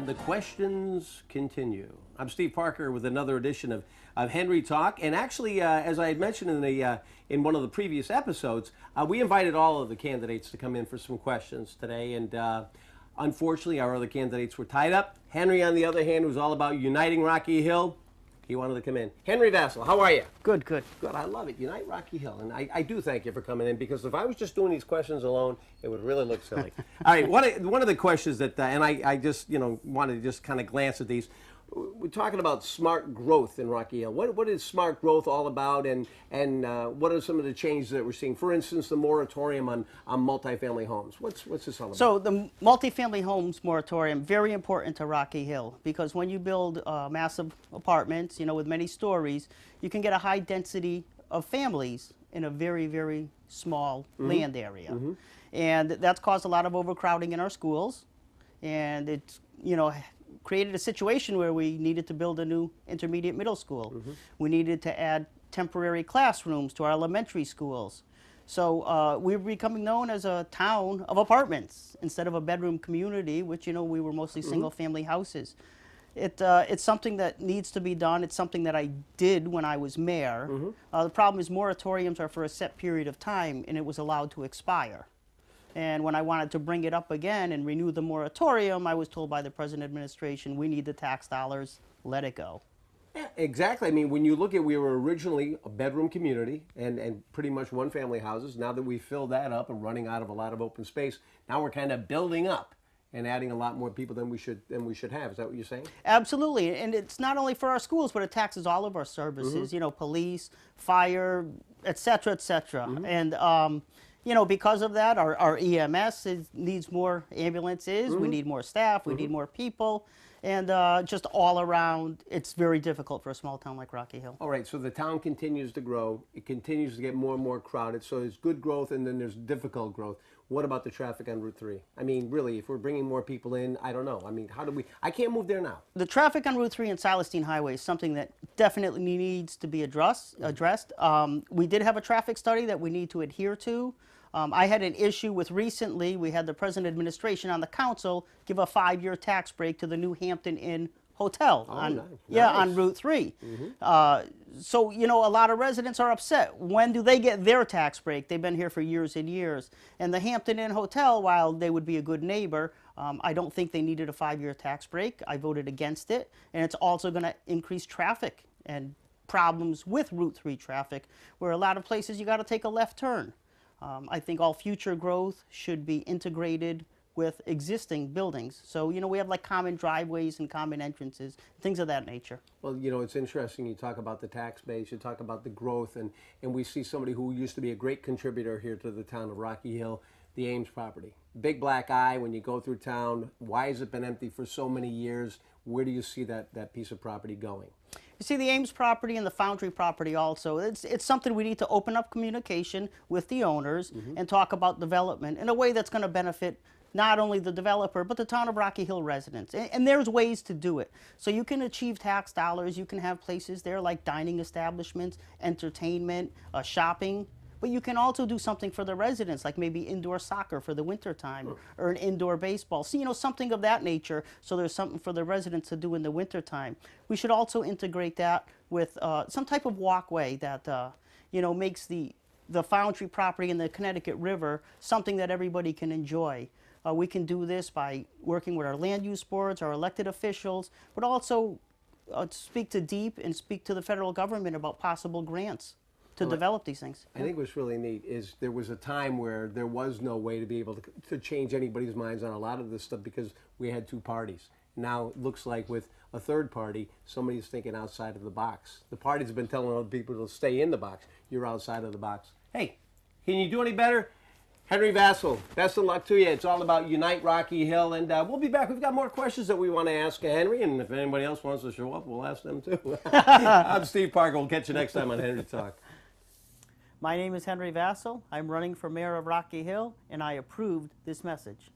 the questions continue. I'm Steve Parker with another edition of Henry Talk. And actually, as I had mentioned in one of the previous episodes, we invited all of the candidates to come in for some questions today. And unfortunately, our other candidates were tied up. Henry, on the other hand, was all about uniting Rocky Hill. He wanted to come in. Henry Vassell, how are you? Good, good. Good, I love it. Unite Rocky Hill. And I do thank you for coming in, because if I was just doing these questions alone, it would really look silly. All right, one of the questions that, and I just, wanted to just kind of glance at these. We're talking about smart growth in Rocky Hill. What is smart growth all about, and what are some of the changes that we're seeing? For instance, the moratorium on multifamily homes. What's this all about? So the multifamily homes moratorium, very important to Rocky Hill, because when you build massive apartments, with many stories, you can get a high density of families in a very, very small land area. And that's caused a lot of overcrowding in our schools, and it's, created a situation where we needed to build a new intermediate middle school. We needed to add temporary classrooms to our elementary schools. So we're becoming known as a town of apartments instead of a bedroom community, which, we were mostly single family houses. It's something that needs to be done. It's something that I did when I was mayor. The problem is moratoriums are for a set period of time, and it was allowed to expire. And when I wanted to bring it up again and renew the moratorium, I was told by the present administration, we need the tax dollars, let it go. Yeah, exactly. I mean, when you look at, we were originally a bedroom community and pretty much one family houses. Now that we filled that up and running out of a lot of open space, now we're kind of building up and adding a lot more people than we should have. Is that what you're saying? Absolutely. And it's not only for our schools, but it taxes all of our services, police, fire, et cetera, et cetera. And because of that, our EMS needs more ambulances, we need more staff, we need more people, and just all around, it's very difficult for a small town like Rocky Hill. All right, so the town continues to grow, it continues to get more and more crowded, so there's good growth and then there's difficult growth. What about the traffic on Route 3? I mean, really, if we're bringing more people in, I don't know. I mean, I can't move there now. The traffic on Route 3 and Silestine Highway is something that definitely needs to be addressed. We did have a traffic study that we need to adhere to. I had an issue with recently, we had the present administration on the council give a 5-year tax break to the new Hampton Inn Hotel on Route 3. So, a lot of residents are upset. When do they get their tax break? They've been here for years and years. And the Hampton Inn Hotel, while they would be a good neighbor, I don't think they needed a 5-year tax break. I voted against it. And it's also going to increase traffic and problems with Route 3 traffic, where a lot of places you got to take a left turn. I think all future growth should be integrated with existing buildings. So, we have like common driveways and common entrances, things of that nature. Well, it's interesting. You talk about the tax base, you talk about the growth, and we see somebody who used to be a great contributor here to the town of Rocky Hill, the Ames property. Big black eye when you go through town. Why has it been empty for so many years? Where do you see that piece of property going? You see the Ames property and the Foundry property also. It's something we need to open up communication with the owners and talk about development in a way that's going to benefit not only the developer, but the town of Rocky Hill residents. And there's ways to do it. So you can achieve tax dollars. You can have places there like dining establishments, entertainment, shopping. But you can also do something for the residents, like maybe indoor soccer for the winter time or an indoor baseball. So, something of that nature, so there's something for the residents to do in the winter time. We should also integrate that with some type of walkway that, makes the Foundry property and the Connecticut River something that everybody can enjoy. We can do this by working with our land use boards, our elected officials, but also speak to DEEP and speak to the federal government about possible grants to develop these things. I think what's really neat is there was a time where there was no way to be able to change anybody's minds on a lot of this stuff because we had two parties. Now it looks like with a third party, somebody's thinking outside of the box. The parties have been telling other people to stay in the box. You're outside of the box. Hey, can you do any better? Henry Vassell, best of luck to you. It's all about Unite Rocky Hill, and we'll be back. We've got more questions that we want to ask Henry, and if anybody else wants to show up, we'll ask them too. I'm Steve Parker. We'll catch you next time on Henry Talk. My name is Henry Vassell. I'm running for mayor of Rocky Hill, and I approved this message.